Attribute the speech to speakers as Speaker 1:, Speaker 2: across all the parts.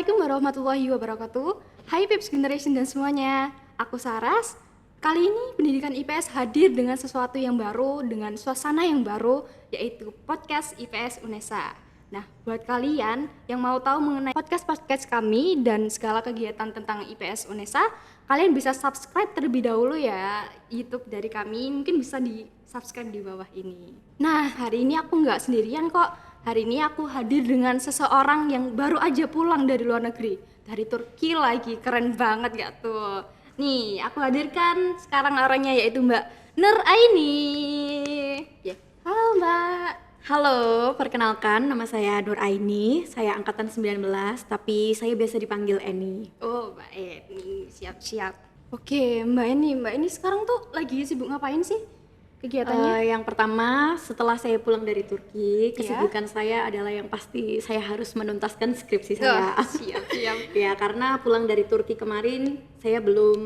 Speaker 1: Assalamualaikum warahmatullahi wabarakatuh. Hai Pips Generation dan semuanya. Aku Saras. Kali ini pendidikan IPS hadir dengan sesuatu yang baru, dengan suasana yang baru, yaitu podcast IPS UNESA. Nah, buat kalian yang mau tahu mengenai podcast kami dan segala kegiatan tentang IPS UNESA, kalian bisa subscribe terlebih dahulu ya YouTube dari kami. Mungkin bisa di-subscribe di bawah ini. Nah, hari ini aku nggak sendirian kok. Hari ini aku hadir dengan seseorang yang baru aja pulang dari luar negeri, dari Turki lagi, keren banget gak tuh? Nih, aku hadirkan sekarang orangnya yaitu Mbak Nur Aini. Ya. Halo Mbak.
Speaker 2: Halo, perkenalkan nama saya Nur Aini, saya angkatan 19, tapi saya biasa dipanggil Eni.
Speaker 1: Oh Mbak Eni, siap-siap. Oke Mbak Eni sekarang tuh lagi sibuk ngapain sih kegiatannya?
Speaker 2: Yang pertama, setelah saya pulang dari Turki, kesibukan saya adalah yang pasti saya harus menuntaskan skripsi saya.
Speaker 1: Siap-siap.
Speaker 2: Ya, karena pulang dari Turki kemarin, saya belum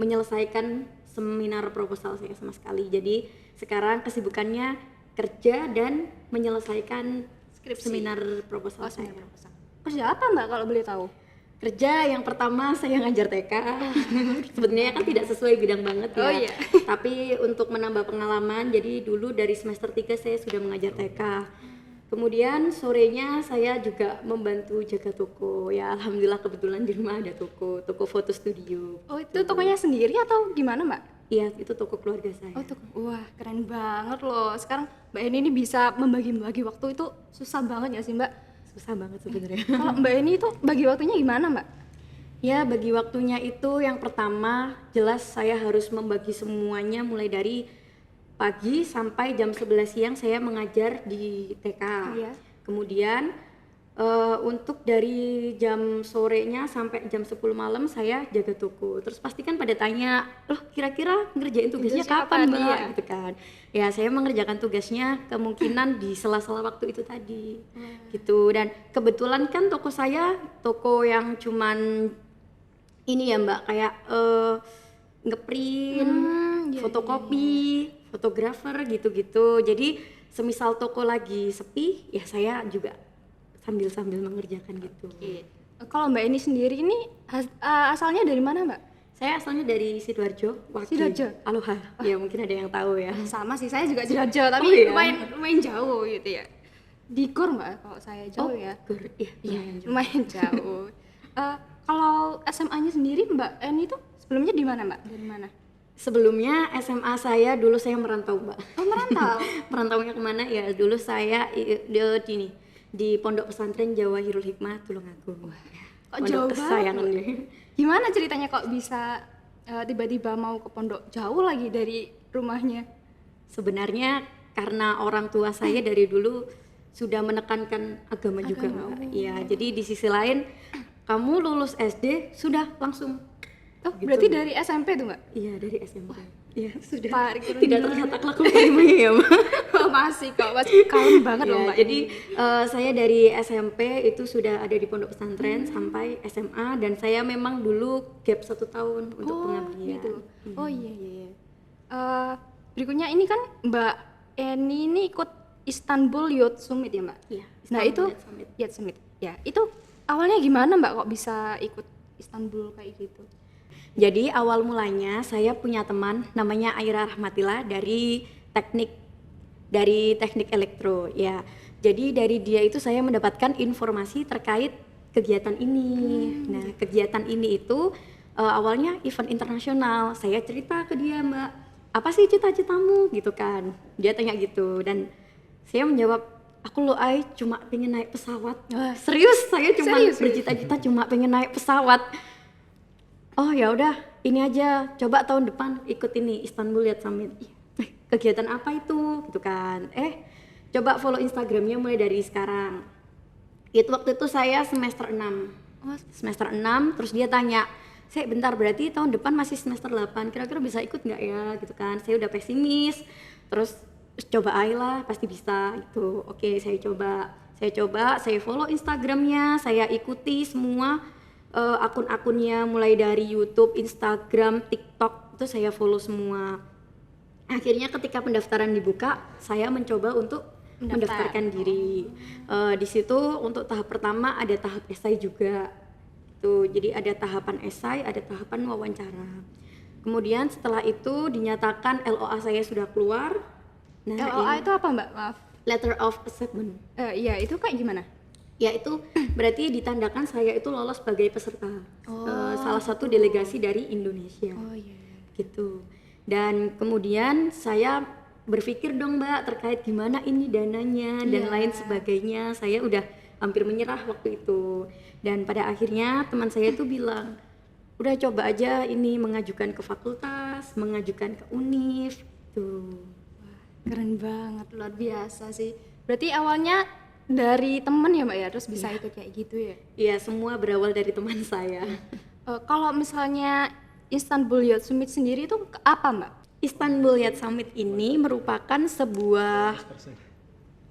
Speaker 2: menyelesaikan seminar proposal saya sama sekali. Jadi sekarang kesibukannya kerja dan menyelesaikan
Speaker 1: Skripsi.
Speaker 2: seminar proposal saya.
Speaker 1: Kerja apa Mbak kalau boleh tahu?
Speaker 2: Kerja yang pertama saya ngajar TK. Sebenarnya kan tidak sesuai bidang banget ya.
Speaker 1: Oh iya.
Speaker 2: Tapi untuk menambah pengalaman, jadi dulu dari semester 3 saya sudah mengajar TK. Kemudian sorenya saya juga membantu jaga toko. Ya alhamdulillah kebetulan di rumah ada toko foto studio.
Speaker 1: Oh itu tokonya sendiri atau gimana Mbak?
Speaker 2: Iya, itu toko keluarga saya.
Speaker 1: Oh toko, wah keren banget loh. Sekarang Mbak Eni ini bisa membagi waktu itu susah banget ya sih Mbak?
Speaker 2: Susah banget sebenarnya.
Speaker 1: Kalau Mbak Eni itu bagi waktunya gimana Mbak?
Speaker 2: Ya, bagi waktunya itu yang pertama jelas saya harus membagi semuanya mulai dari pagi sampai jam 11 siang saya mengajar di TK.
Speaker 1: Iya.
Speaker 2: Kemudian untuk dari jam sorenya sampai jam 10 malam saya jaga toko. Terus pastikan pada tanya, loh kira-kira ngerjain tugasnya kapan Mbak?
Speaker 1: Iya.
Speaker 2: Gitu kan. Ya saya mengerjakan tugasnya kemungkinan di sela-sela waktu itu tadi. Gitu. Dan kebetulan kan toko saya toko yang cuman ini ya Mbak, kayak ngeprint, fotokopi, fotografer gitu-gitu. Jadi semisal toko lagi sepi, ya saya juga sambil mengerjakan gitu.
Speaker 1: Kalau Mbak Eni sendiri ini asalnya dari mana Mbak?
Speaker 2: Saya asalnya dari Sidoarjo, Waki.
Speaker 1: Sidoarjo?
Speaker 2: Aloha. Ya mungkin ada yang tahu ya.
Speaker 1: Sama sih, saya juga Sidoarjo, tapi
Speaker 2: iya?
Speaker 1: lumayan jauh gitu ya. Di Gor Mbak, kalau saya jauh ya.
Speaker 2: Gor, iya.
Speaker 1: Lumayan jauh. Kalau SMA-nya sendiri Mbak Eni itu sebelumnya di mana Mbak? Dari mana?
Speaker 2: Sebelumnya SMA saya dulu saya merantau Mbak.
Speaker 1: Oh merantau?
Speaker 2: Merantaunya kemana? Ya dulu saya di Pondok Pesantren Jawa Hirul Hikmah Tulungagung.
Speaker 1: Kok jauh
Speaker 2: kesayangan
Speaker 1: banget?
Speaker 2: nih.
Speaker 1: Gimana ceritanya kok bisa tiba-tiba mau ke pondok jauh lagi dari rumahnya?
Speaker 2: Sebenarnya karena orang tua saya dari dulu sudah menekankan agama juga Mbak. Iya, jadi di sisi lain kamu lulus SD sudah langsung.
Speaker 1: Oh, gitu. Berarti dari SMP tuh Mbak?
Speaker 2: Iya, dari SMP. Iya, sudah.
Speaker 1: Tidak
Speaker 2: terlihat akhlak karimanya ya Mbak.
Speaker 1: Masih kalem banget
Speaker 2: ya,
Speaker 1: loh Mbak.
Speaker 2: Jadi saya dari SMP itu sudah ada di pondok pesantren sampai SMA, dan saya memang dulu gap 1 tahun untuk pengabdian.
Speaker 1: Gitu. Oh iya. Berikutnya ini kan Mbak Eni ini ikut Istanbul Youth Summit ya Mbak?
Speaker 2: Iya.
Speaker 1: Nah itu Youth Summit. Ya itu awalnya gimana Mbak kok bisa ikut Istanbul kayak gitu?
Speaker 2: Jadi awal mulanya saya punya teman namanya Aira Rahmatillah dari teknik elektro ya. Jadi dari dia itu saya mendapatkan informasi terkait kegiatan ini. Nah, kegiatan ini itu awalnya event internasional. Saya cerita ke dia, Mbak, apa sih cita-citamu gitu kan. Dia tanya gitu dan saya menjawab, aku loh cuma pengen naik pesawat. Serius, saya cuma bercita-cita cuma pengen naik pesawat. Oh ya udah, ini aja, coba tahun depan ikut ini Istanbul Youth Summit. Kegiatan apa itu gitu kan. Coba follow Instagramnya mulai dari sekarang. Waktu itu saya semester 6. Semester 6, terus dia tanya, "Saya bentar, berarti tahun depan masih semester 8, kira-kira bisa ikut nggak ya?" gitu kan. Saya udah pesimis. Terus coba lah, pasti bisa gitu. Oke, saya coba, saya follow Instagramnya, saya ikuti semua akun-akunnya mulai dari YouTube, Instagram, TikTok, itu saya follow semua. Akhirnya ketika pendaftaran dibuka, saya mencoba untuk mendaftarkan diri. Di situ untuk tahap pertama ada tahap esai juga. Gitu. Jadi ada tahapan esai, ada tahapan wawancara. Kemudian setelah itu dinyatakan LOA saya sudah keluar. Nah,
Speaker 1: LOA
Speaker 2: ini
Speaker 1: itu apa Mbak? Maaf.
Speaker 2: letter of acceptance.
Speaker 1: Iya, itu kayak gimana?
Speaker 2: Ya itu berarti ditandakan saya itu lolos sebagai peserta
Speaker 1: Oh,
Speaker 2: salah satu delegasi dari Indonesia.
Speaker 1: Oh iya.
Speaker 2: Gitu. Dan kemudian saya berpikir dong Mbak terkait gimana ini dananya dan
Speaker 1: Iya.
Speaker 2: lain sebagainya. Saya udah hampir menyerah waktu itu. Dan pada akhirnya teman saya itu bilang, udah coba aja ini mengajukan ke fakultas, mengajukan ke univ tuh.
Speaker 1: Keren banget, luar biasa sih. Berarti awalnya dari temen ya Mbak ya, terus bisa ikut kayak gitu ya?
Speaker 2: Iya, semua berawal dari teman saya.
Speaker 1: Kalau misalnya Istanbul Youth Summit sendiri itu apa Mbak?
Speaker 2: Istanbul Youth Summit ini merupakan sebuah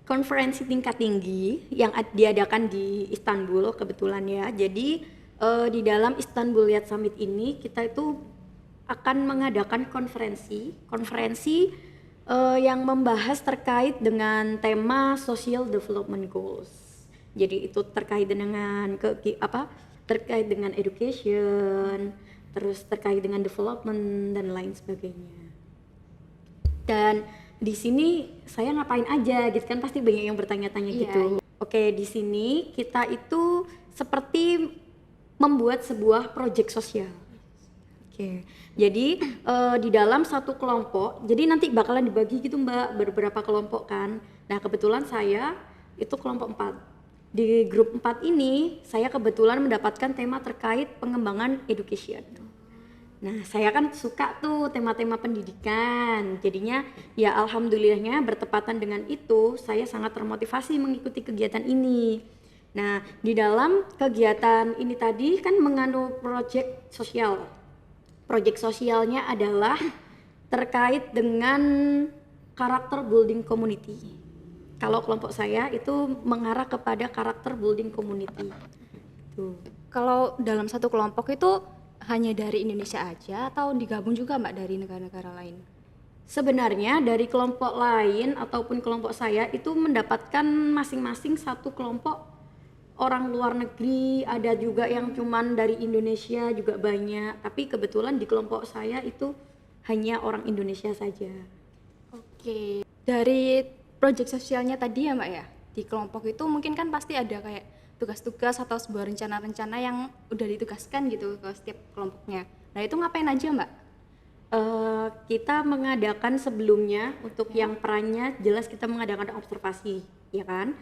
Speaker 2: konferensi tingkat tinggi yang diadakan di Istanbul kebetulan ya. Jadi di dalam Istanbul Youth Summit ini kita itu akan mengadakan konferensi yang membahas terkait dengan tema Social Development Goals. Jadi itu terkait dengan terkait dengan education, terus terkait dengan development dan lain sebagainya. Dan di sini saya ngapain aja gitu kan, pasti banyak yang bertanya-tanya
Speaker 1: Iya,
Speaker 2: gitu. Oke, di sini kita itu seperti membuat sebuah proyek sosial. Oke, jadi di dalam satu kelompok, jadi nanti bakalan dibagi gitu Mbak, beberapa kelompok kan. Nah kebetulan saya itu kelompok 4. Di grup 4 ini saya kebetulan mendapatkan tema terkait pengembangan education. Nah saya kan suka tuh tema-tema pendidikan, jadinya ya alhamdulillahnya bertepatan dengan itu saya sangat termotivasi mengikuti kegiatan ini. Nah di dalam kegiatan ini tadi kan mengandung proyek sosial. Proyek sosialnya adalah terkait dengan karakter building community. Kalau kelompok saya itu mengarah kepada karakter building community. Tuh.
Speaker 1: Kalau dalam satu kelompok itu hanya dari Indonesia aja atau digabung juga Mbak dari negara-negara lain?
Speaker 2: Sebenarnya dari kelompok lain ataupun kelompok saya itu mendapatkan masing-masing satu kelompok orang luar negeri, ada juga yang cuman dari Indonesia juga banyak, tapi kebetulan di kelompok saya itu hanya orang Indonesia saja.
Speaker 1: Oke, dari proyek sosialnya tadi ya Mbak ya, di kelompok itu mungkin kan pasti ada kayak tugas-tugas atau sebuah rencana-rencana yang udah ditugaskan gitu ke setiap kelompoknya. Nah itu ngapain aja Mbak?
Speaker 2: Kita mengadakan sebelumnya untuk yang perannya jelas kita mengadakan observasi, ya kan?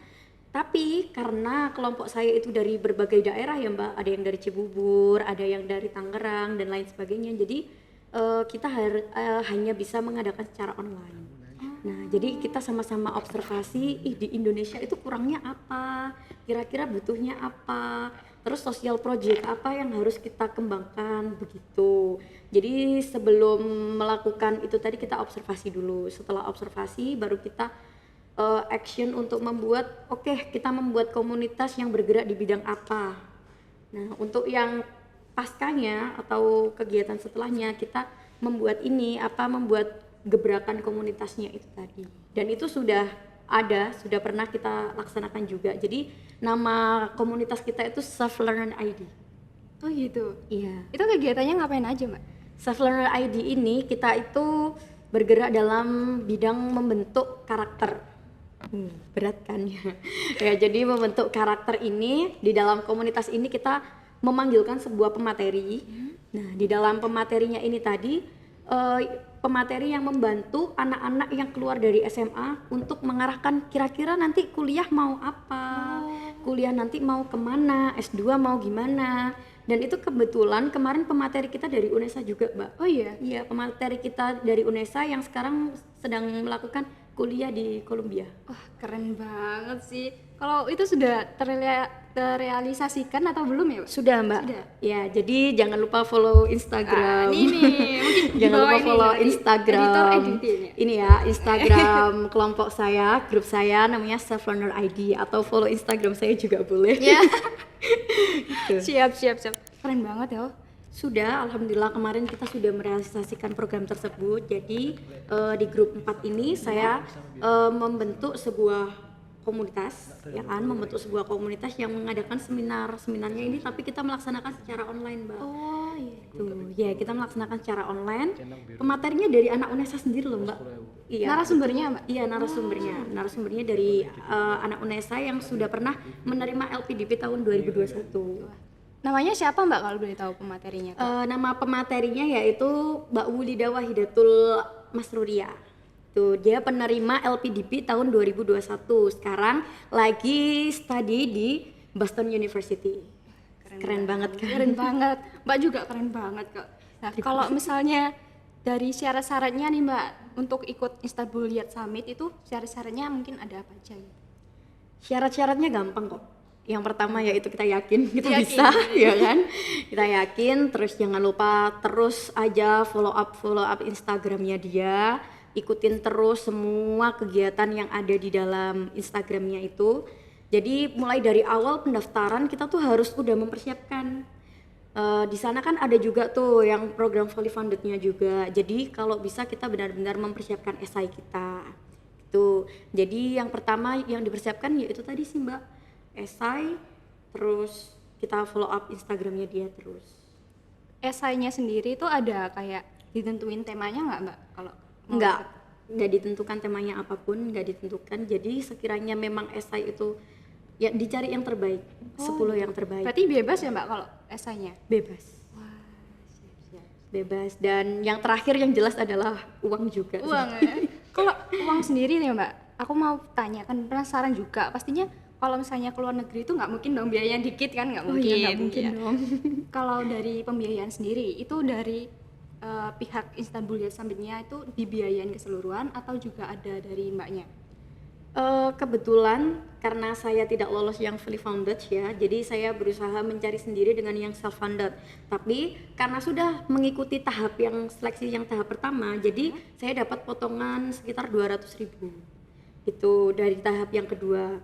Speaker 2: Tapi karena kelompok saya itu dari berbagai daerah ya Mbak, ada yang dari Cibubur, ada yang dari Tangerang dan lain sebagainya. Jadi kita hanya bisa mengadakan secara online. Nah, jadi kita sama-sama observasi, di Indonesia itu kurangnya apa, kira-kira butuhnya apa, terus sosial project apa yang harus kita kembangkan begitu. Jadi sebelum melakukan itu tadi kita observasi dulu. Setelah observasi baru kita action untuk membuat, kita membuat komunitas yang bergerak di bidang apa. Nah untuk yang paskanya atau kegiatan setelahnya kita membuat membuat gebrakan komunitasnya itu tadi. Dan itu sudah pernah kita laksanakan juga. Jadi nama komunitas kita itu Self Learner ID.
Speaker 1: Oh gitu?
Speaker 2: Iya.
Speaker 1: Itu kegiatannya ngapain aja Mbak?
Speaker 2: Self Learner ID ini kita itu bergerak dalam bidang membentuk karakter. Berat kan ya. Ya jadi membentuk karakter ini di dalam komunitas ini kita memanggilkan sebuah pemateri. Nah di dalam pematerinya ini tadi pemateri yang membantu anak-anak yang keluar dari SMA untuk mengarahkan kira-kira nanti kuliah mau apa, kuliah nanti mau kemana, S2 mau gimana. Dan itu kebetulan kemarin pemateri kita dari UNESA juga Mbak.
Speaker 1: Oh iya?
Speaker 2: Iya, pemateri kita dari UNESA yang sekarang sedang melakukan kuliah di Columbia.
Speaker 1: Wah keren banget sih. Kalau itu sudah terrealisasikan atau belum ya Mbak?
Speaker 2: Sudah Mbak.
Speaker 1: Sudah.
Speaker 2: Ya, jadi jangan lupa follow Instagram.
Speaker 1: Ini mungkin
Speaker 2: Jangan lupa follow
Speaker 1: dari
Speaker 2: Instagram.
Speaker 1: editornya.
Speaker 2: Ini ya, Instagram kelompok saya, grup saya namanya Self Learner ID, atau follow Instagram saya juga boleh.
Speaker 1: Ya.
Speaker 2: Gitu.
Speaker 1: Siap. Keren banget ya.
Speaker 2: Sudah, alhamdulillah kemarin kita sudah merealisasikan program tersebut. Jadi di grup 4 ini saya membentuk sebuah komunitas, ya kan, membentuk sebuah komunitas yang mengadakan seminarnya ini, tapi kita melaksanakan secara online, Mbak.
Speaker 1: Oh iya.
Speaker 2: Tuh, ya kita melaksanakan secara online. Pematerinya dari anak UNESA sendiri loh, Mbak. Iya.
Speaker 1: Narasumbernya, Mbak?
Speaker 2: Iya, narasumbernya dari anak UNESA yang sudah pernah menerima LPDP tahun 2021.
Speaker 1: Namanya siapa, Mbak, kalau boleh tahu pematerinya?
Speaker 2: Nama pematerinya yaitu Mbak Wulida Wahidatul Masruria. Tuh, dia penerima LPDP tahun 2021. Sekarang lagi study di Boston University. Keren banget kan?
Speaker 1: Keren banget. Mbak juga keren banget kok. Nah, kalau misalnya dari syarat-syaratnya nih, Mbak, untuk ikut Istanbul Youth Summit itu syarat-syaratnya mungkin ada apa aja gitu?
Speaker 2: Syarat-syaratnya gampang kok. Yang pertama yaitu kita yakin kita
Speaker 1: Yakin.
Speaker 2: bisa, ya kan? Kita yakin, terus jangan lupa terus aja follow up Instagramnya dia, ikutin terus semua kegiatan yang ada di dalam Instagramnya itu. Jadi mulai dari awal pendaftaran kita tuh harus udah mempersiapkan. Di sana kan ada juga tuh yang program fully funded-nya juga. Jadi kalau bisa kita benar-benar mempersiapkan esai kita. Itu. Jadi yang pertama yang dipersiapkan yaitu tadi sih, Mbak, esai, terus kita follow up Instagramnya dia terus.
Speaker 1: Esainya sendiri itu ada kayak ditentuin temanya nggak, Mbak? Kalau mau
Speaker 2: Nggak ditentukan temanya apapun, nggak ditentukan. Jadi sekiranya memang esai itu ya dicari yang terbaik, 10 yang terbaik.
Speaker 1: Berarti bebas ya, Mbak, kalau esainya?
Speaker 2: Bebas.
Speaker 1: Wah, siap-siap.
Speaker 2: Bebas. Dan yang terakhir yang jelas adalah uang juga.
Speaker 1: Uang ya? Kalau uang sendiri nih, Mbak, aku mau tanya, kan penasaran juga. Pastinya kalau misalnya ke luar negeri itu nggak mungkin dong biayanya dikit kan, nggak mungkin.
Speaker 2: Iya, nggak mungkin
Speaker 1: ya.
Speaker 2: dong.
Speaker 1: Kalau dari pembiayaan sendiri itu dari pihak Istanbul Youth Summit-nya itu dibiayain keseluruhan atau juga ada dari Mbaknya?
Speaker 2: Kebetulan karena saya tidak lolos yang fully funded ya, jadi saya berusaha mencari sendiri dengan yang self funded. Tapi karena sudah mengikuti tahap yang seleksi yang tahap pertama, jadi saya dapat potongan sekitar 200.000 itu dari tahap yang kedua.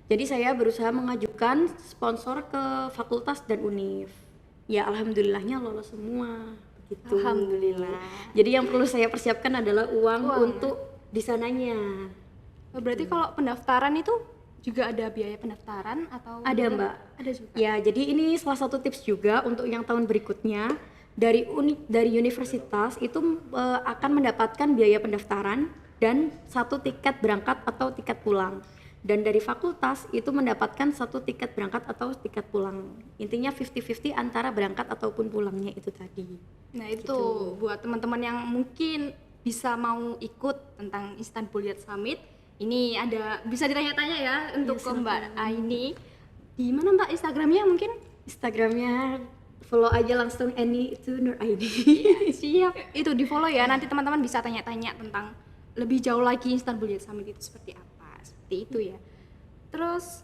Speaker 2: Jadi saya berusaha mengajukan sponsor ke fakultas dan univ. Ya alhamdulillahnya lolos semua. Gitu.
Speaker 1: Alhamdulillah.
Speaker 2: Jadi yang perlu saya persiapkan adalah uang untuk di sananya.
Speaker 1: Berarti kalau pendaftaran itu juga ada biaya pendaftaran atau
Speaker 2: Ada, Mbak.
Speaker 1: Ada juga.
Speaker 2: Ya, jadi ini salah satu tips juga untuk yang tahun berikutnya dari universitas itu akan mendapatkan biaya pendaftaran dan 1 tiket berangkat atau tiket pulang. Dan dari fakultas itu mendapatkan 1 tiket berangkat atau tiket pulang. Intinya 50-50 antara berangkat ataupun pulangnya itu tadi.
Speaker 1: Nah, itu buat teman-teman yang mungkin bisa mau ikut tentang Istanbul Youth Summit. Ini ada bisa ditanya-tanya ya untuk ke Mbak Aini. Di mana, Mbak, Instagramnya mungkin?
Speaker 2: Instagramnya follow aja langsung Eni itu Nur Aini.
Speaker 1: Siap. Itu di-follow ya. Nanti teman-teman bisa tanya-tanya tentang lebih jauh lagi Istanbul Youth Summit itu seperti apa. Seperti itu ya. Terus,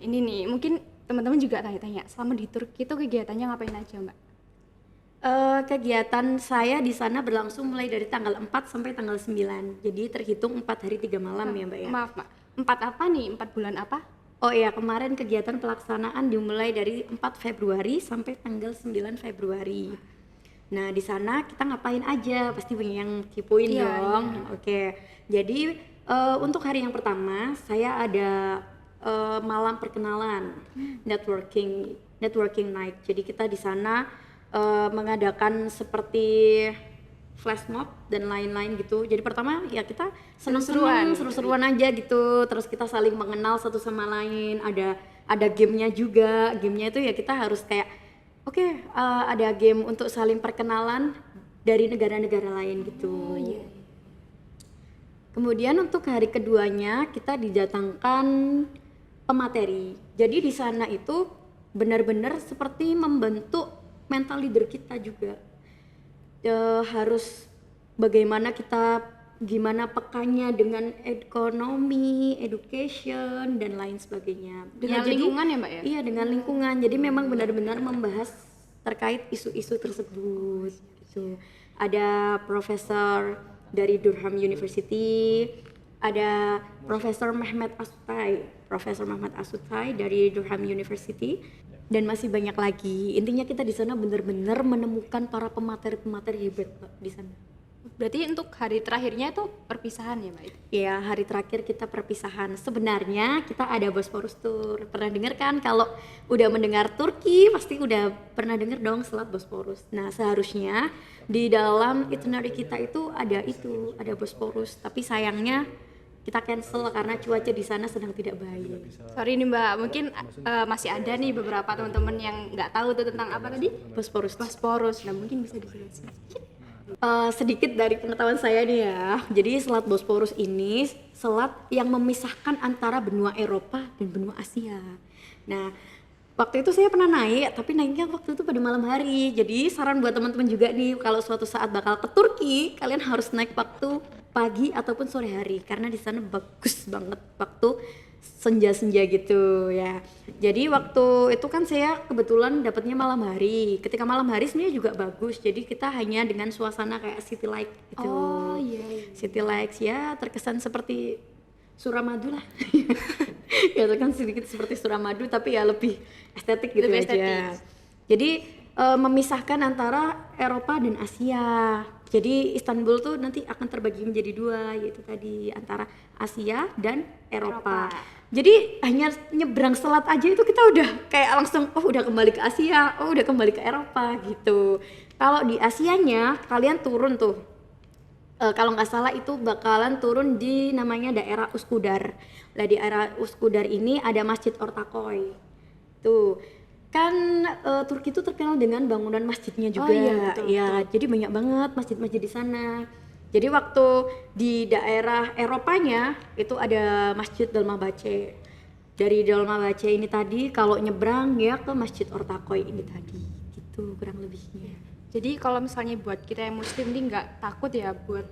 Speaker 1: ini nih, mungkin teman-teman juga tanya-tanya, selama di Turki itu kegiatannya ngapain aja, Mbak?
Speaker 2: Kegiatan saya di sana berlangsung mulai dari tanggal 4 sampai tanggal 9. Jadi terhitung 4 hari 3 malam ya, Mbak ya.
Speaker 1: Maaf, Mbak. 4 apa nih? 4 bulan apa?
Speaker 2: Oh iya, kemarin kegiatan pelaksanaan dimulai dari 4 Februari sampai tanggal 9 Februari. Nah, di sana kita ngapain aja? Pasti banyak yang kepoin dong. Iya. Oke. Jadi untuk hari yang pertama saya ada malam perkenalan, networking night. Jadi kita di sana mengadakan seperti flash mob dan lain-lain gitu. Jadi pertama ya kita seru-seruan aja gitu. Terus kita saling mengenal satu sama lain. Ada gamenya juga. Gamenya itu ya kita harus kayak ada game untuk saling perkenalan dari negara-negara lain gitu. Kemudian untuk hari keduanya kita didatangkan pemateri. Jadi di sana itu benar-benar seperti membentuk mental leader kita juga. Harus bagaimana kita gimana pekanya dengan ekonomi, education dan lain sebagainya.
Speaker 1: Dengan lingkungan ya, Mbak ya?
Speaker 2: Iya, dengan lingkungan. Jadi memang benar-benar membahas terkait isu-isu tersebut gitu. Ada profesor dari Durham University, ada Profesor Mehmet Asutai dari Durham University, dan masih banyak lagi. Intinya kita di sana benar-benar menemukan para pemateri-pemateri hebat, Pak, di sana.
Speaker 1: Berarti untuk hari terakhirnya itu perpisahan ya, Mbak?
Speaker 2: Ya, hari terakhir kita perpisahan. Sebenarnya kita ada Bosporus Tour. Pernah dengar kan? Kalau udah mendengar Turki, pasti udah pernah dengar dong Selat Bosporus. Nah, seharusnya di dalam itinerary kita itu, ada Bosporus. Tapi sayangnya kita cancel karena cuaca di sana sedang tidak baik.
Speaker 1: Sorry nih Mbak, mungkin masih ada nih beberapa teman-teman yang nggak tahu tuh tentang apa tadi?
Speaker 2: Bosporus.
Speaker 1: Bosporus. Nah, mungkin bisa dijelasin.
Speaker 2: Sedikit dari pengetahuan saya nih ya. Jadi Selat Bosporus ini selat yang memisahkan antara benua Eropa dan benua Asia. Nah, waktu itu saya pernah naik, tapi naiknya waktu itu pada malam hari. Jadi saran buat teman-teman juga nih, kalau suatu saat bakal ke Turki, kalian harus naik waktu pagi ataupun sore hari karena di sana bagus banget waktu senja-senja gitu ya. Jadi waktu itu kan saya kebetulan dapatnya malam hari. Ketika malam hari sebenarnya juga bagus. Jadi kita hanya dengan suasana kayak city light gitu.
Speaker 1: Oh iya.
Speaker 2: City lights ya, terkesan seperti Suramadu lah. Ya itu kan sedikit seperti Suramadu tapi ya lebih estetik gitu
Speaker 1: Lebih
Speaker 2: aja.
Speaker 1: estetis.
Speaker 2: Jadi memisahkan antara Eropa dan Asia. Jadi Istanbul tuh nanti akan terbagi menjadi dua, yaitu tadi antara Asia dan Eropa. Jadi hanya nyebrang selat aja itu kita udah kayak langsung udah kembali ke Asia, udah kembali ke Eropa gitu. Kalau di Asianya kalian turun tuh, kalau nggak salah itu bakalan turun di namanya daerah Uskudar. Nah di daerah Uskudar ini ada Masjid Ortaköy. Tuh kan Turki itu terkenal dengan bangunan masjidnya juga.
Speaker 1: Oh iya, betul,
Speaker 2: Ya, jadi banyak banget masjid-masjid di sana. Jadi waktu di daerah Eropanya itu ada Masjid Dolmabahce. Dari Dolmabahce ini tadi kalau nyebrang ya ke Masjid Ortaköy ini tadi. Gitu kurang lebihnya.
Speaker 1: Jadi kalau misalnya buat kita yang muslim nih nggak takut ya buat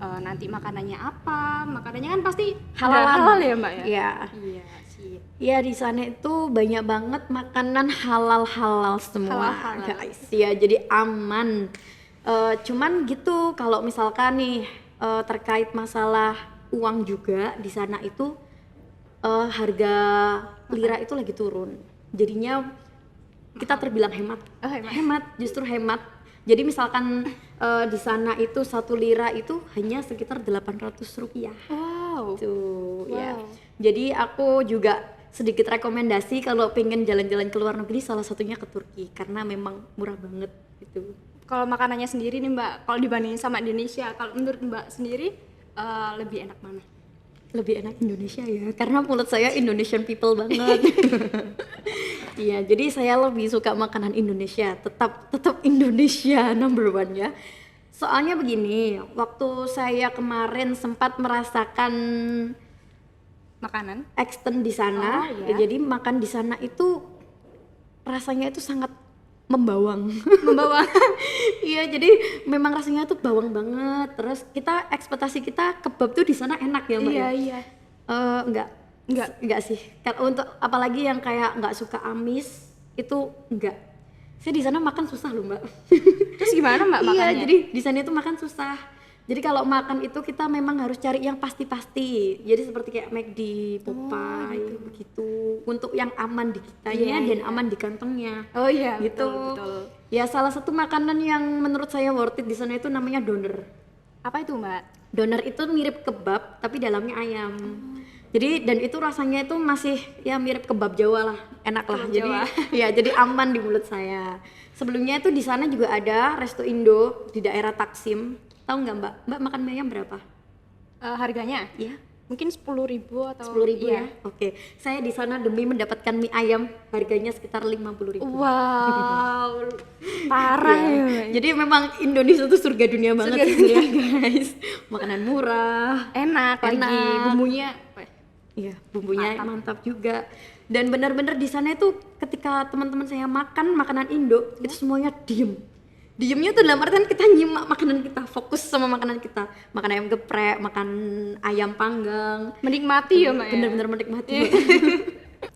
Speaker 1: nanti makanannya apa? Makanannya kan pasti halal ya Mbak ya?
Speaker 2: Iya.
Speaker 1: Iya sih.
Speaker 2: Ya di sana itu banyak banget makanan halal-halal semua
Speaker 1: Halal-halal.
Speaker 2: guys. Ya jadi aman. Cuman gitu kalau misalkan nih terkait masalah uang juga di sana itu harga lira itu lagi turun. Jadinya kita terbilang hemat.
Speaker 1: Oh, hemat.
Speaker 2: Hemat, justru hemat. Jadi misalkan di sana itu 1 lira itu hanya sekitar 800 rupiah.
Speaker 1: Wow.
Speaker 2: Tuh, ya.
Speaker 1: Wow.
Speaker 2: Jadi aku juga sedikit rekomendasi kalau pengen jalan-jalan ke luar negeri, salah satunya ke Turki karena memang murah banget gitu.
Speaker 1: Kalau makanannya sendiri nih Mbak, kalau dibandingin sama Indonesia, kalau menurut Mbak sendiri lebih enak mana?
Speaker 2: Lebih enak Indonesia ya, karena mulut saya Indonesian people banget. Iya, jadi saya lebih suka makanan Indonesia, tetap Indonesia number one ya. Soalnya begini, waktu saya kemarin sempat merasakan
Speaker 1: Makanan?
Speaker 2: extend di sana,
Speaker 1: Oh, iya.
Speaker 2: jadi makan di sana itu rasanya itu sangat membawang.
Speaker 1: Membawa.
Speaker 2: Iya, jadi memang rasanya tuh bawang banget. Terus ekspektasi kita kebab tuh di sana enak ya Mbak
Speaker 1: Iya,
Speaker 2: ya?
Speaker 1: iya.
Speaker 2: Enggak sih. Kalau untuk apalagi yang kayak nggak suka amis itu enggak. Saya di sana makan susah loh Mbak.
Speaker 1: Terus gimana Mbak
Speaker 2: Iya,
Speaker 1: makannya?
Speaker 2: jadi di sana itu makan susah. Jadi kalau makan itu kita memang harus cari yang pasti-pasti. Jadi seperti kayak McD, Popeye, begitu. Untuk yang aman di kitanya
Speaker 1: Iya,
Speaker 2: dan
Speaker 1: iya.
Speaker 2: aman di kantongnya.
Speaker 1: Oh iya,
Speaker 2: Gitu.
Speaker 1: betul.
Speaker 2: Ya salah satu makanan yang menurut saya worth it di sana itu namanya doner.
Speaker 1: Apa itu Mbak?
Speaker 2: Doner itu mirip kebab tapi dalamnya ayam. Jadi dan itu rasanya itu masih ya mirip kebab Jawa lah, enak lah.
Speaker 1: Kebab
Speaker 2: Jadi
Speaker 1: Jawa.
Speaker 2: ya jadi aman di mulut saya. Sebelumnya itu di sana juga ada resto Indo di daerah Taksim. Tahu nggak Mbak? Mbak makan mie ayam berapa?
Speaker 1: Harganya?
Speaker 2: Iya.
Speaker 1: Mungkin 10.000 atau
Speaker 2: 10.000
Speaker 1: iya.
Speaker 2: ya? Oke. Saya di sana demi mendapatkan mie ayam harganya sekitar 50.000.
Speaker 1: Wow, parah ya Mbak.
Speaker 2: Jadi memang Indonesia tuh surga dunia banget
Speaker 1: Surga
Speaker 2: sih ya guys. Makanan murah,
Speaker 1: Enak lagi,
Speaker 2: Enak.
Speaker 1: bumbunya.
Speaker 2: iya bumbunya mantap juga. Dan benar-benar di sana itu ketika teman-teman saya makan makanan Indo itu semuanya diem. Diemnya tuh dalam artian kita nyimak makanan kita, fokus sama makanan kita. Makan ayam geprek, makan ayam panggang.
Speaker 1: Menikmati ya Mbak ya?
Speaker 2: Bener-bener menikmati.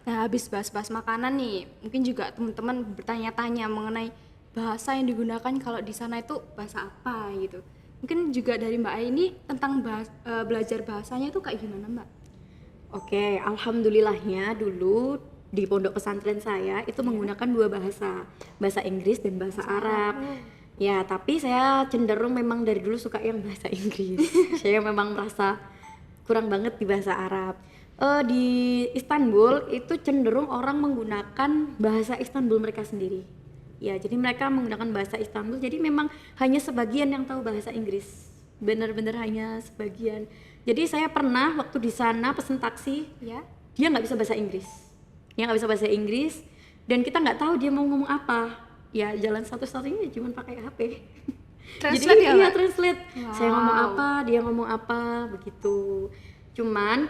Speaker 1: Nah, habis bahas-bahas makanan nih, mungkin juga teman-teman bertanya-tanya mengenai bahasa yang digunakan kalau di sana itu bahasa apa gitu. Mungkin juga dari Mbak Ai ini tentang belajar bahasanya itu kayak gimana Mbak?
Speaker 2: Oke, alhamdulillahnya dulu di pondok pesantren saya itu menggunakan 2 bahasa, bahasa Inggris dan bahasa Arab. Ya, tapi saya cenderung memang dari dulu suka yang bahasa Inggris. Saya memang merasa kurang banget di bahasa Arab. Di Istanbul itu cenderung orang menggunakan bahasa Istanbul mereka sendiri. Ya, jadi mereka menggunakan bahasa Istanbul. Jadi memang hanya sebagian yang tahu bahasa Inggris. Benar-benar hanya sebagian. Jadi saya pernah waktu di sana pesen taksi,
Speaker 1: Ya.
Speaker 2: dia nggak bisa bahasa Inggris. Dia nggak bisa bahasa Inggris dan kita nggak tahu dia mau ngomong apa. Ya jalan satu-satunya cuma pakai HP.
Speaker 1: Translate
Speaker 2: Jadi
Speaker 1: ya,
Speaker 2: iya
Speaker 1: Mbak?
Speaker 2: translate. Saya ngomong
Speaker 1: Wow.
Speaker 2: apa, dia ngomong apa, begitu. Cuman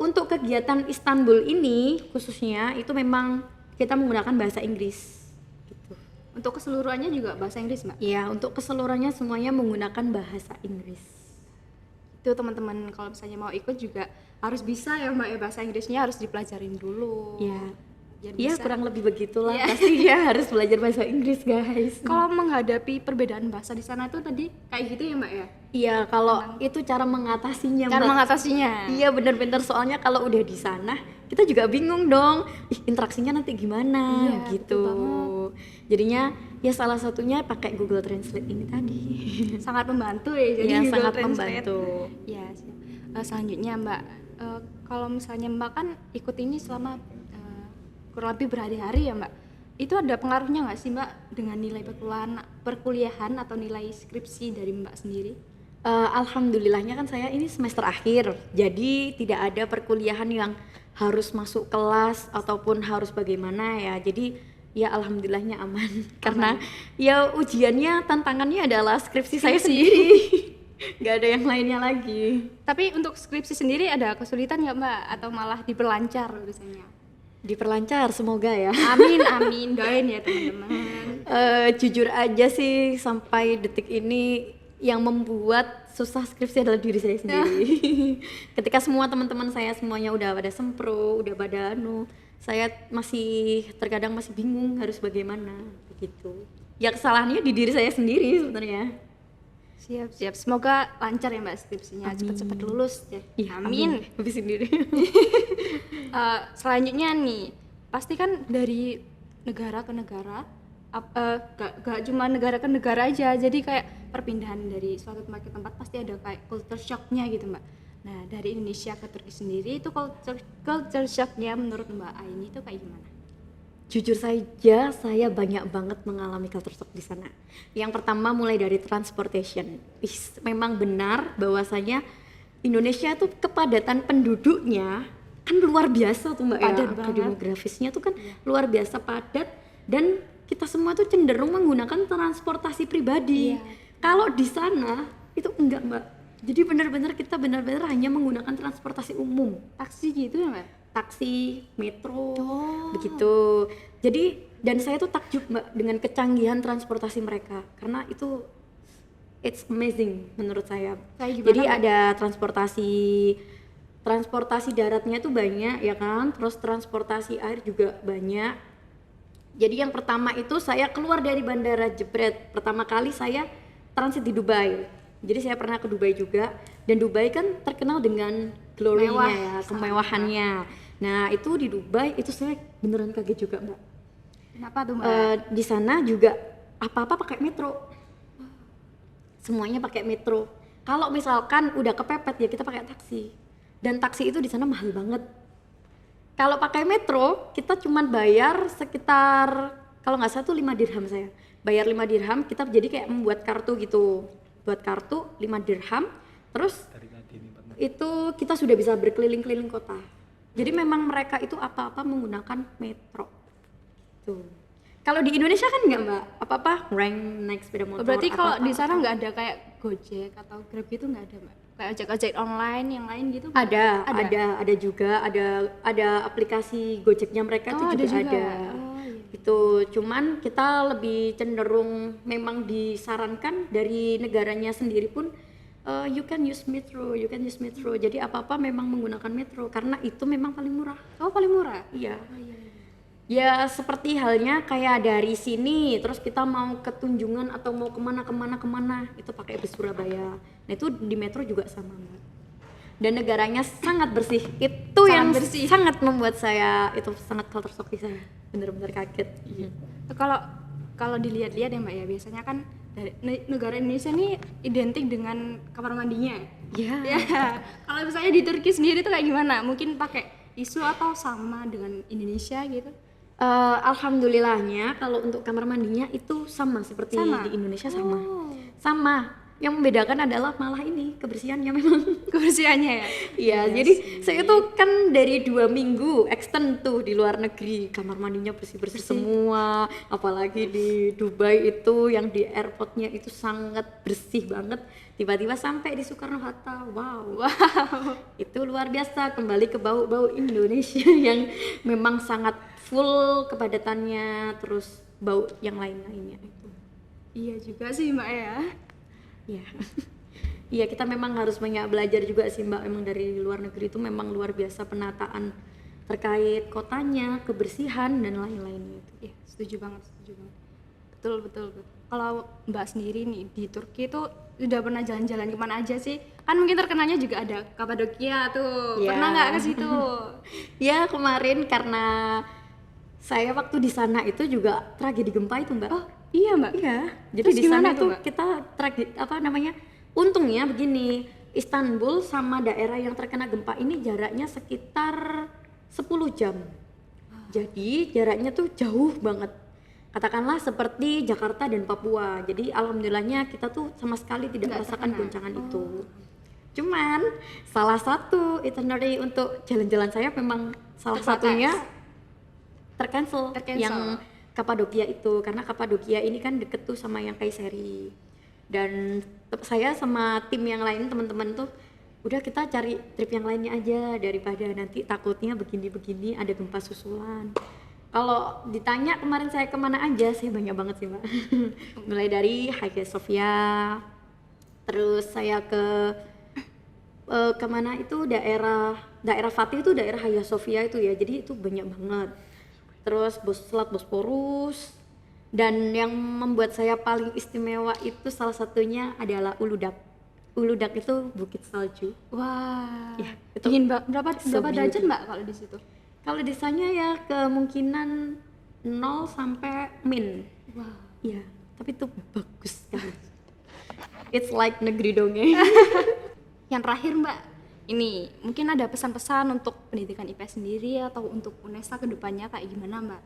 Speaker 2: untuk kegiatan Istanbul ini khususnya itu memang kita menggunakan bahasa Inggris. Gitu.
Speaker 1: Untuk keseluruhannya juga bahasa Inggris, Mbak.
Speaker 2: Ya untuk keseluruhannya semuanya menggunakan bahasa Inggris.
Speaker 1: Itu teman-teman kalau misalnya mau ikut juga harus bisa ya Mbak ya, bahasa Inggrisnya harus dipelajarin dulu.
Speaker 2: Ya,
Speaker 1: Biar
Speaker 2: iya
Speaker 1: bisa.
Speaker 2: kurang lebih begitulah.
Speaker 1: Iya.
Speaker 2: Pasti dia harus belajar bahasa Inggris guys.
Speaker 1: Kalau menghadapi perbedaan bahasa di sana tuh tadi kayak gitu ya Mbak ya?
Speaker 2: Iya, kalau itu cara mengatasinya,
Speaker 1: Cara
Speaker 2: Mbak.
Speaker 1: mengatasinya.
Speaker 2: Iya, bener-bener soalnya kalau udah di sana kita juga bingung dong. Interaksinya nanti gimana
Speaker 1: Iya,
Speaker 2: gitu.
Speaker 1: betul banget.
Speaker 2: Jadinya ya salah satunya pakai Google Translate ini tadi.
Speaker 1: Sangat membantu ya jadi
Speaker 2: Iya,
Speaker 1: Google
Speaker 2: sangat
Speaker 1: Translate.
Speaker 2: membantu.
Speaker 1: Ya, siap. Selanjutnya Mbak, kalau misalnya Mbak kan ikut ini selama kurang lebih berhari-hari ya Mbak, itu ada pengaruhnya nggak sih Mbak dengan nilai perkuliahan atau nilai skripsi dari Mbak sendiri?
Speaker 2: Alhamdulillahnya kan saya ini semester akhir, jadi tidak ada perkuliahan yang harus masuk kelas ataupun harus bagaimana ya. Jadi ya alhamdulillahnya aman. Karena ya ujiannya tantangannya adalah skripsi saya sendiri. Nggak ada yang lainnya lagi.
Speaker 1: Tapi untuk skripsi sendiri ada kesulitan nggak Mbak atau malah diperlancar biasanya?
Speaker 2: Diperlancar semoga ya.
Speaker 1: Amin amin, doain ya teman-teman.
Speaker 2: Jujur aja sih sampai detik ini yang membuat susah skripsi adalah diri saya sendiri. Ketika semua teman-teman saya semuanya udah pada sempro, udah pada saya masih terkadang masih bingung harus bagaimana begitu. Ya kesalahannya di diri saya sendiri sebenarnya.
Speaker 1: Siap siap, semoga lancar ya Mbak skripsinya,
Speaker 2: Amin.
Speaker 1: cepat-cepat lulus deh.
Speaker 2: Iya,
Speaker 1: Amin.
Speaker 2: Habis sendiri.
Speaker 1: Selanjutnya nih, pasti kan dari negara ke negara, gak cuma negara ke negara aja, jadi kayak perpindahan dari suatu tempat ke tempat pasti ada kayak culture shocknya gitu Mbak. Nah dari Indonesia ke Turki sendiri itu culture shocknya menurut Mbak Aini itu kayak gimana?
Speaker 2: Jujur saja saya banyak banget mengalami culture shock di sana. Yang pertama mulai dari transportation. Memang benar bahwasanya Indonesia tuh kepadatan penduduknya kan luar biasa tuh Mbak.
Speaker 1: Padat
Speaker 2: ya.
Speaker 1: banget.
Speaker 2: Demografisnya tuh kan luar biasa padat dan kita semua tuh cenderung menggunakan transportasi pribadi.
Speaker 1: Iya.
Speaker 2: Kalau di sana itu enggak Mbak. Jadi benar-benar kita benar-benar hanya menggunakan transportasi umum.
Speaker 1: Taksi gitu ya Mbak?
Speaker 2: Taksi, metro,
Speaker 1: Oh.
Speaker 2: begitu. Jadi dan saya tuh takjub Mbak dengan kecanggihan transportasi mereka karena itu it's amazing menurut saya.
Speaker 1: Kayak gimana,
Speaker 2: Jadi
Speaker 1: Mbak?
Speaker 2: ada transportasi daratnya tuh banyak ya kan, terus transportasi air juga banyak. Jadi yang pertama itu saya keluar dari bandara Jebret. Pertama kali saya transit di Dubai. Jadi saya pernah ke Dubai juga dan Dubai kan terkenal dengan glory-nya
Speaker 1: Mewah,
Speaker 2: ya,
Speaker 1: sangat
Speaker 2: kemewahannya. Nah, itu di Dubai itu saya beneran kaget juga, Mbak.
Speaker 1: Kenapa tuh Mbak?
Speaker 2: Di sana juga apa-apa pakai metro. Semuanya pakai metro. Kalau misalkan udah kepepet ya kita pakai taksi. Dan taksi itu di sana mahal banget. Kalau pakai metro, kita cuman bayar sekitar kalau nggak salah tuh 5 dirham saya. Bayar 5 dirham, kita jadi kayak membuat kartu gitu. Buat kartu 5 dirham, terus itu kita sudah bisa berkeliling-keliling kota. Jadi memang mereka itu apa-apa menggunakan metro. Tuh. Kalau di Indonesia kan nggak Mbak, apa-apa rank naik sepeda motor.
Speaker 1: Berarti kalau
Speaker 2: apa-apa.
Speaker 1: di sana nggak ada kayak Gojek atau Grab gitu nggak ada Mbak? Kayak ojek-ojek online yang lain gitu?
Speaker 2: Ada juga, ada aplikasi Gojeknya mereka tuh
Speaker 1: ada
Speaker 2: juga
Speaker 1: juga.
Speaker 2: ada.
Speaker 1: Oh, iya.
Speaker 2: Itu cuman kita lebih cenderung memang disarankan dari negaranya sendiri pun you can use metro. Jadi apa-apa memang menggunakan metro karena itu memang paling murah.
Speaker 1: Oh paling murah?
Speaker 2: Iya.
Speaker 1: Oh, iya, iya.
Speaker 2: Ya seperti halnya kayak dari sini terus kita mau ke Tunjungan atau mau kemana itu pakai bus Surabaya. Nah itu di metro juga sama Mbak. Dan negaranya sangat bersih. Itu
Speaker 1: Sangat
Speaker 2: yang
Speaker 1: bersih.
Speaker 2: sangat membuat saya itu sangat culture shock di saya. Bener-bener kaget.
Speaker 1: Kalau dilihat-lihat ya Mbak ya, biasanya kan negara Indonesia ini identik dengan kamar mandinya.
Speaker 2: Ya.
Speaker 1: Ya, kalau misalnya di Turki sendiri tuh kayak gimana? Mungkin pakai tisu atau sama dengan Indonesia gitu?
Speaker 2: Alhamdulillahnya kalau untuk kamar mandinya itu sama seperti
Speaker 1: Sama?
Speaker 2: di Indonesia sama.
Speaker 1: Oh.
Speaker 2: Sama. Yang membedakan adalah malah ini kebersihannya memang.
Speaker 1: Kebersihannya ya?
Speaker 2: Iya, jadi saya tuh kan dari 2 minggu extend tuh di luar negeri, kamar mandinya bersih-bersih semua, apalagi di Dubai itu yang di airportnya itu sangat bersih banget. Tiba-tiba sampai di Soekarno-Hatta, wow, itu luar biasa. Kembali ke bau-bau Indonesia yang memang sangat full kepadatannya, terus bau yang lain-lainnya itu.
Speaker 1: Iya juga sih Mbak ya.
Speaker 2: Iya. Iya, kita memang harus banyak belajar juga sih Mbak. Emang dari luar negeri itu memang luar biasa penataan terkait kotanya, kebersihan dan lain-lainnya itu.
Speaker 1: Iya, setuju banget. Betul. Kalau Mbak sendiri nih di Turki itu udah pernah jalan-jalan kemana aja sih? Kan mungkin terkenalnya juga ada Kapadokia tuh.
Speaker 2: Iya.
Speaker 1: Pernah nggak ke situ?
Speaker 2: Ya, kemarin karena saya waktu di sana itu juga tragedi gempa itu Mbak.
Speaker 1: Oh, iya Mbak.
Speaker 2: Iya. Jadi
Speaker 1: Terus
Speaker 2: di
Speaker 1: gimana
Speaker 2: sana
Speaker 1: tuh,
Speaker 2: tuh
Speaker 1: Mbak?
Speaker 2: kita untungnya begini, Istanbul sama daerah yang terkena gempa ini jaraknya sekitar 10 jam. Jadi jaraknya tuh jauh banget. Katakanlah seperti Jakarta dan Papua. Jadi alhamdulillahnya kita tuh sama sekali tidak
Speaker 1: Nggak
Speaker 2: merasakan
Speaker 1: terkena.
Speaker 2: goncangan itu. Cuman salah satu itinerary untuk jalan-jalan saya memang salah
Speaker 1: Terbatas.
Speaker 2: satunya tercancel
Speaker 1: Tercancel.
Speaker 2: yang Kapadokia itu, karena Kapadokia ini kan deket tuh sama yang Kayseri. Dan saya sama tim yang lain, teman-teman tuh udah kita cari trip yang lainnya aja daripada nanti takutnya begini-begini ada gempa susulan. Kalau ditanya kemarin saya kemana aja, saya banyak banget sih Mbak. Mulai dari Hagia Sophia, terus saya ke kemana itu daerah Fatih itu daerah Hagia Sophia itu ya, jadi itu banyak banget. Terus Selat Bosporus, dan yang membuat saya paling istimewa itu salah satunya adalah Uludag. Uludag itu bukit salju.
Speaker 1: Wah.
Speaker 2: Ya, itu
Speaker 1: Dingin berapa
Speaker 2: so
Speaker 1: derajat
Speaker 2: beautiful.
Speaker 1: Mbak kalau di situ?
Speaker 2: Kalau di sana ya kemungkinan 0 sampai min.
Speaker 1: Wah.
Speaker 2: Iya, tapi itu bagus sekali. It's like negeri dongeng.
Speaker 1: Yang terakhir Mbak, ini mungkin ada pesan-pesan untuk pendidikan IPS sendiri atau untuk UNESA kedepannya kayak gimana Mbak?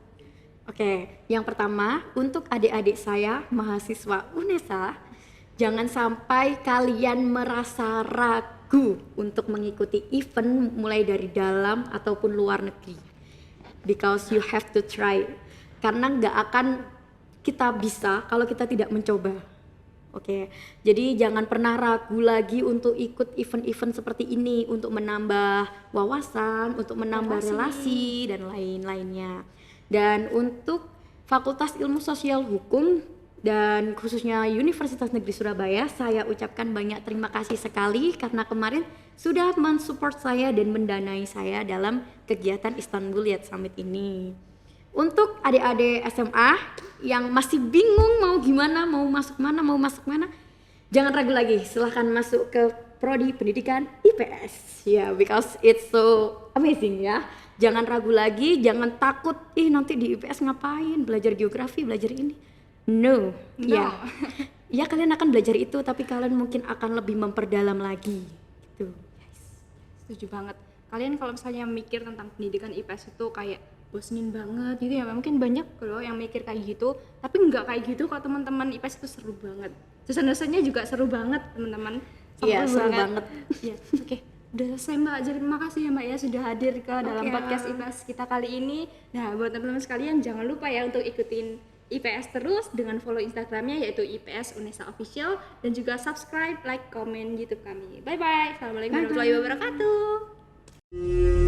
Speaker 2: Oke, yang pertama untuk adik-adik saya mahasiswa UNESA, jangan sampai kalian merasa ragu untuk mengikuti event mulai dari dalam ataupun luar negeri. Because you have to try. Karena nggak akan kita bisa kalau kita tidak mencoba. Oke, jadi jangan pernah ragu lagi untuk ikut event-event seperti ini untuk menambah wawasan, untuk menambah relasi dan lain-lainnya. Dan untuk Fakultas Ilmu Sosial Hukum dan khususnya Universitas Negeri Surabaya, saya ucapkan banyak terima kasih sekali karena kemarin sudah mensupport saya dan mendanai saya dalam kegiatan Istanbul Youth Summit ini. Untuk adik-adik SMA yang masih bingung mau gimana, mau masuk mana, jangan ragu lagi, silahkan masuk ke Prodi Pendidikan IPS. Ya, because it's so amazing ya. Jangan ragu lagi, jangan takut, nanti di IPS ngapain, belajar geografi, belajar ini. No. Ya. Ya kalian akan belajar itu, tapi kalian mungkin akan lebih memperdalam lagi. Gitu.
Speaker 1: Setuju banget. Kalian kalau misalnya mikir tentang pendidikan IPS itu kayak bosenin banget gitu ya, mungkin banyak loh yang mikir kayak gitu, tapi nggak kayak gitu kok teman-teman. IPS itu seru banget, dosen-dosennya juga seru banget teman-teman.
Speaker 2: Iya, seru banget.
Speaker 1: Iya, oke. Udah selesai Mbak, jadi terima kasih ya Mbak ya sudah hadir ke dalam podcast IPS kita kali ini. Nah buat teman-teman sekalian jangan lupa ya untuk ikutin IPS terus dengan follow Instagramnya yaitu IPS Unesa Official, dan juga subscribe, like, komen YouTube kami. Bye bye. Assalamualaikum warahmatullahi wabarakatuh.